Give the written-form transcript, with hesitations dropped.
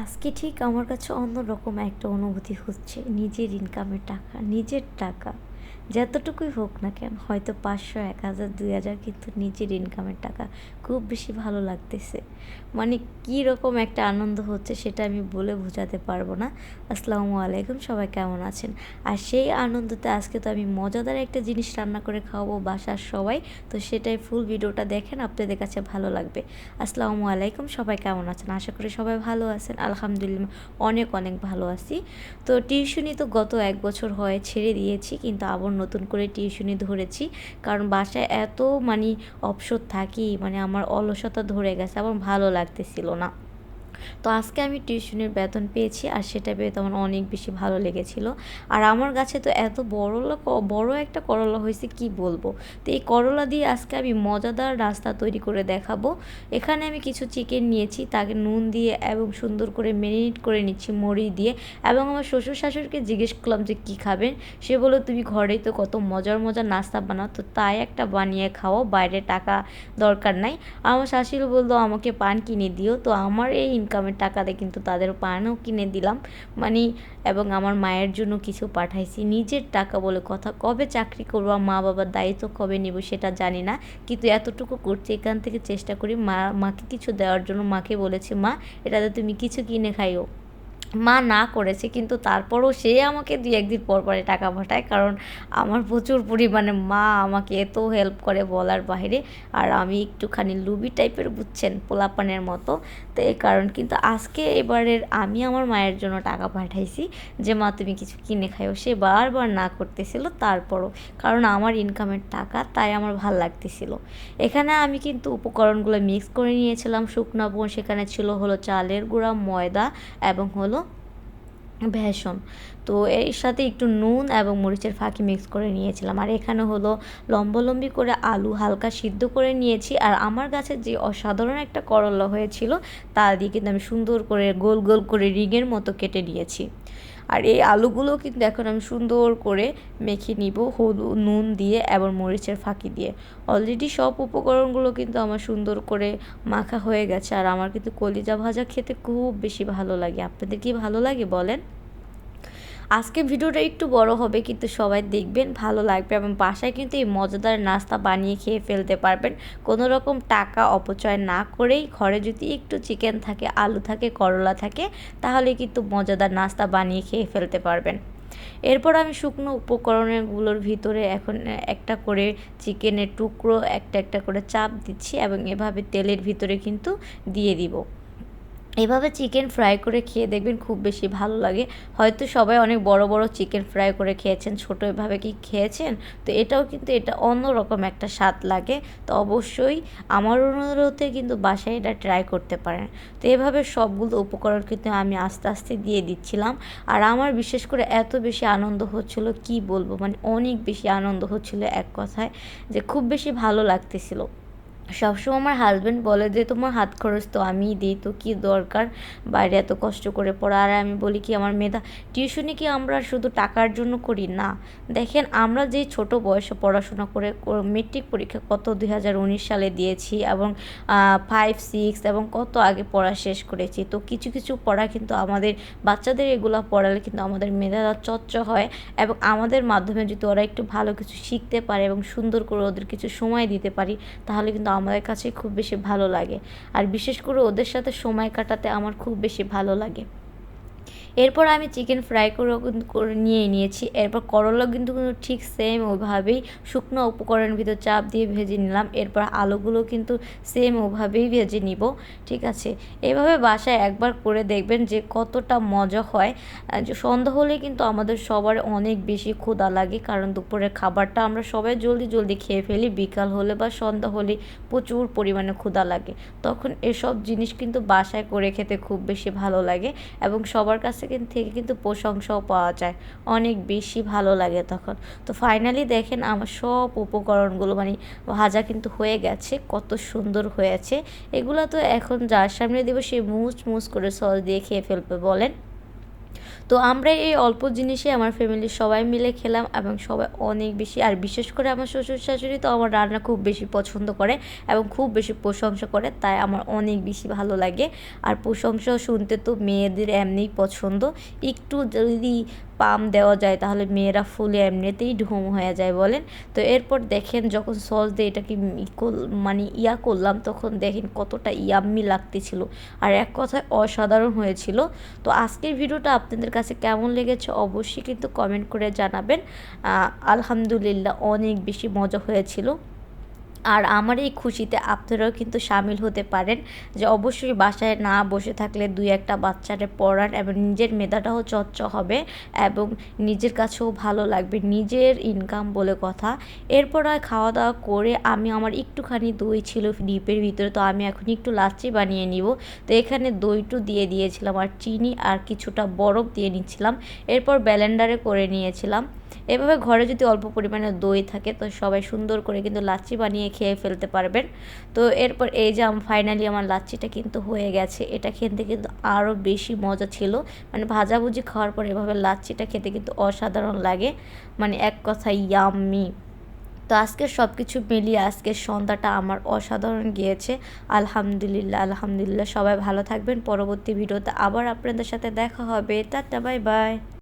আজকে ঠিক আমার কাছে অন্যরকম একটা অনুভূতি হচ্ছে। নিজের ইনকামের টাকা, নিজের টাকা যতটুকুই হোক না কেন, হয়তো ৫০০, ১,০০০, ২,০০০, কিন্তু নিজের ইনকামের টাকা খুব বেশি ভালো লাগতেছে। মানে কী রকম একটা আনন্দ হচ্ছে সেটা আমি বলে বোঝাতে পারবো না। আসসালামু আলাইকুম, সবাই কেমন আছেন? আর সেই আনন্দতে আজকে তো আমি মজাদার একটা জিনিস রান্না করে খাওয়াবো বাসার সবাই। তো সেটাই, ফুল ভিডিওটা দেখেন, আপনাদের কাছে ভালো লাগবে। আসসালামু আলাইকুম, সবাই কেমন আছেন? আশা করি সবাই ভালো আছেন। আলহামদুলিল্লাহ অনেক অনেক ভালো আছি। তো টিউশনি তো গত ১ বছর হয় ছেড়ে দিয়েছি, কিন্তু আবার নতুন করে টিউশনি ধরেছি। কারণ বাসায় এত অবসর থাকি, আমার অলসতা ধরে গেছে, আমার ভালো লাগতেছিল না। তো আজকে আমি টিউশনের বেতন পেয়েছি, আর সেটা পেয়ে তো আমার অনেক বেশি ভালো লেগেছিল। আর আমার গাছে তো এত বড় একটা করলা হয়েছে, কি বলবো। তো এই করলা দিয়ে আজকে আমি মজাদার নাস্তা তৈরি করে দেখাবো। এখানে আমি কিছু চিকেন নিয়েছি, তাকে নুন দিয়ে এবং সুন্দর করে ম্যারিনেট করে নিচ্ছি মরিচ দিয়ে। এবং আমার শ্বশুর শাশুড়িকে জিজ্ঞেস করলাম যে কী খাবেন। সে বললো, তুমি ঘরেই তো কত মজার মজার নাস্তা বানাও, তো তাই একটা বানিয়ে খাও, বাইরে টাকা দরকার নাই। আমার শাশুড়ি বললো, আমাকে পান কিনে দিও। তো আমার এই ইনকামের টাকাতে কিন্তু তাদের পানও কিনে দিলাম। মানে এবং আমার মায়ের জন্য কিছু পাঠাইছি। নিজের টাকা বলে কথা, কবে চাকরি করবো, মা বাবার দায়িত্ব কবে নেব সেটা জানি না, কিন্তু এতটুকু করছি। এখান থেকে চেষ্টা করি মাকে কিছু দেওয়ার জন্য। মাকে বলেছি, মা এটাতে তুমি কিছু কিনে খাইও। মা না করেছে, কিন্তু তারপরও সে আমাকে ২-১ দিন পর পরে টাকা পাঠায়, কারণ আমার প্রচুর পরিমাণে মা আমাকে এত হেল্প করে বলার বাইরে। আর আমি একটুখানি লুবি টাইপের, বুঝছেন, পোলাপানের মতো। তো এই কারণ, কিন্তু আজকে এবারের আমি আমার মায়ের জন্য টাকা পাঠাইছি যে মা তুমি কিছু কিনে খাইও। সে বারবার না করতেছিল, তারপরও কারণ আমার ইনকামের টাকা, তাই আমার ভাল লাগতেছিল। এখানে আমি কিন্তু উপকরণগুলো মিক্স করে নিয়েছিলাম। শুকনো উপকরণ সেখানে ছিল হলো চালের গুঁড়া, ময়দা এবং হলো বেসন। তো এর সাথে একটু নুন এবং মরিচের ফাঁকি মিক্স করে নিয়েছিলাম। আর এখানে হলো লম্বালম্বি করে আলু হালকা সিদ্ধ করে নিয়েছি। আর আমার গাছে যে অসাধারণ একটা করলা হয়েছিল, তা দিয়ে কিন্তু আমি সুন্দর করে গোল গোল করে রিংয়ের মতো কেটে নিয়েছি। আর এই আলুগুলো কিন্তু এখন আমি সুন্দর করে মেখে নিব হলুদ নুন দিয়ে এবং মরিচের ফাঁকি দিয়ে। অলরেডি সব উপকরণগুলো কিন্তু আমার সুন্দর করে মাখা হয়ে গেছে। আর আমার কিন্তু কলিজা ভাজা খেতে খুব বেশি ভালো লাগে। আপনাদের কি ভালো লাগে বলেন? আজকে ভিডিওটা একটু বড় হবে, কিন্তু সবাই দেখবেন, ভালো লাগবে। এবং বাসায় কিন্তু এই মজাদার নাস্তা বানিয়ে খেয়ে ফেলতে পারবেন, কোনো রকম টাকা অপচয় না করেই। ঘরে যদি একটু চিকেন থাকে, আলু থাকে, করলা থাকে, তাহলে কিন্তু মজাদার নাস্তা বানিয়ে খেয়ে ফেলতে পারবেন। এরপর আমি শুকনো উপকরণগুলোর ভিতরে এখন একটা করে চিকেনের টুকরো একটা একটা করে চাপ দিচ্ছি, এবং এভাবে তেলের ভিতরে কিন্তু দিয়ে দিব। এভাবে চিকেন ফ্রাই করে খেয়ে দেখবেন, খুব বেশি ভালো লাগে। হয়তো সবাই অনেক বড় বড় চিকেন ফ্রাই করে খেয়েছেন, ছোটো এভাবে কি খেয়েছেন? তো এটাও কিন্তু এটা অন্যরকম একটা স্বাদ লাগে। তো অবশ্যই আমার অনুরোধে কিন্তু বাসায় এটা ট্রাই করতে পারেন। তো এভাবে সবগুলো উপকরণ কিন্তু আমি আস্তে আস্তে দিয়ে দিচ্ছিলাম। আর আমার বিশেষ করে এত বেশি আনন্দ হচ্ছিল, কি বলবো, অনেক বেশি আনন্দ হচ্ছিল, এক কথায় যে খুব বেশি ভালো লাগতেছিল। সবসময় আমার হাজব্যান্ড বলে যে তোমার হাত খরচ তো আমিই দিই, তো কী দরকার বাইরে এত কষ্ট করে পড়া। আর আমি বলি কি, আমার মেধা টিউশনি কি আমরা শুধু টাকার জন্য করি না? দেখেন, আমরা যে ছোট বয়সে পড়াশোনা করে মেট্রিক পরীক্ষা কত 2019 সালে দিয়েছি, এবং 5, 6 এবং কত আগে পড়া শেষ করেছি। তো কিছু কিছু পড়া কিন্তু আমাদের বাচ্চাদের এগুলো পড়ালে কিন্তু আমাদের মেধাটা চর্চ হয়, এবং আমাদের মাধ্যমে যদি ওরা একটু ভালো কিছু শিখতে পারে এবং সুন্দর করে ওদের কিছু সময় দিতে পারি, তাহলে কিন্তু আমাদের কাছে খুব বেশি ভালো লাগে। আর বিশেষ করে ওদের সাথে সময় কাটাতে আমার খুব বেশি ভালো লাগে। এরপর আমি চিকেন ফ্রাই করে নিয়েছি। এরপর করলা কিন্তু ঠিক সেম ওইভাবেই শুকনো উপকরণের ভিতর চাপ দিয়ে ভেজে নিলাম। এরপর আলুগুলো কিন্তু সেম ওভাবেই ভেজে নিব, ঠিক আছে? এভাবে বাসায় একবার করে দেখবেন যে কতটা মজা হয়। যে সন্ধ্যা হলে কিন্তু আমাদের সবার অনেক বেশি ক্ষুধা লাগে, কারণ দুপুরের খাবারটা আমরা সবাই জলদি জলদি খেয়ে ফেলি। বিকাল হলে বা সন্ধ্যা হলে প্রচুর পরিমাণে ক্ষুধা লাগে, তখন এসব জিনিস কিন্তু বাসায় করে খেতে খুব বেশি ভালো লাগে, এবং সবার কাছে থেকে কিন্তু প্রশংসাও পাওয়া যায়, অনেক বেশি ভালো লাগে তখন। তো ফাইনালি দেখেন, আমার সব উপকরণগুলো ভাজা কিন্তু হয়ে গেছে, কত সুন্দর হয়েছে। এগুলো তো এখন যার সামনে দেবো সে মুচ মুচ করে সস দিয়ে খেয়ে ফেলবে, বলেন। তো আমরা এই অল্প জিনিসে আমার ফ্যামিলির সবাই মিলে খেলাম এবং সবাই অনেক বেশি, আর বিশেষ করে আমার শ্বশুর শাশুড়ি তো আমার রান্না খুব বেশি পছন্দ করে এবং খুব বেশি প্রশংসা করে, তাই আমার অনেক বেশি ভালো লাগে। আর প্রশংসা শুনতে তো মেয়েদের এমনিই পছন্দ, একটু যদি পাম দেওয়া যায় তাহলে মেয়েরা ফুলে এমনিতেই ঢুম হয়ে যায় বলেন। তো এরপর দেখেন যখন সস দিয়ে এটাকে মানে করলাম, তখন দেখেন কতটা ইয়াম্মি লাগতেছিল, আর এক কথায় অসাধারণ হয়েছিল। তো আজকের ভিডিওটা আপনাদের কাছে কেমন লেগেছে অবশ্যই কিন্তু কমেন্ট করে জানাবেন। আলহামদুলিল্লাহ অনেক বেশি মজা হয়েছিল। আর আমার এই খুশিতে আপনারাও কিন্তু সামিল হতে পারেন, যে অবশ্যই বাসায় না বসে থাকলে দুই একটা বাচ্চারে পড়ান এবং নিজের মেধাটাও চর্চা হবে এবং নিজের কাছেও ভালো লাগবে, নিজের ইনকাম বলে কথা। এরপর আর খাওয়া দাওয়া করে আমি আমার একটুখানি দই ছিল ডিপের ভিতরে, তো আমি এখন একটু লাচ্ছি বানিয়ে নিব। তো এখানে দইটু দিয়ে দিয়েছিলাম আর চিনি আর কিছুটা বরফ দিয়ে নিচ্ছিলাম, এরপর ব্লেন্ডারে করে নিয়েছিলাম। এভাবে ঘরে যদি অল্প পরিমাণে দই থাকে তো সবাই সুন্দর করে কিন্তু লাচ্ছি বানিয়ে খেয়ে ফেলতে পারবেন। তো এরপর এই যে ফাইনালি আমার লাচ্ছিটা কিন্তু হয়ে গেছে, এটা খেতে কিন্তু আরও বেশি মজা ছিল। মানে ভাজাভুজি খাওয়ার পর এভাবে লাচ্ছিটা খেতে কিন্তু অসাধারণ লাগে, মানে এক কথায় ইয়াম্মি। তো আজকের সব কিছু মিলিয়ে আজকের সন্ধ্যাটা আমার অসাধারণ গিয়েছে। আলহামদুলিল্লাহ আলহামদুলিল্লাহ। সবাই ভালো থাকবেন, পরবর্তী ভিডিওতে আবার আপনাদের সাথে দেখা হবে। Tata, bye bye.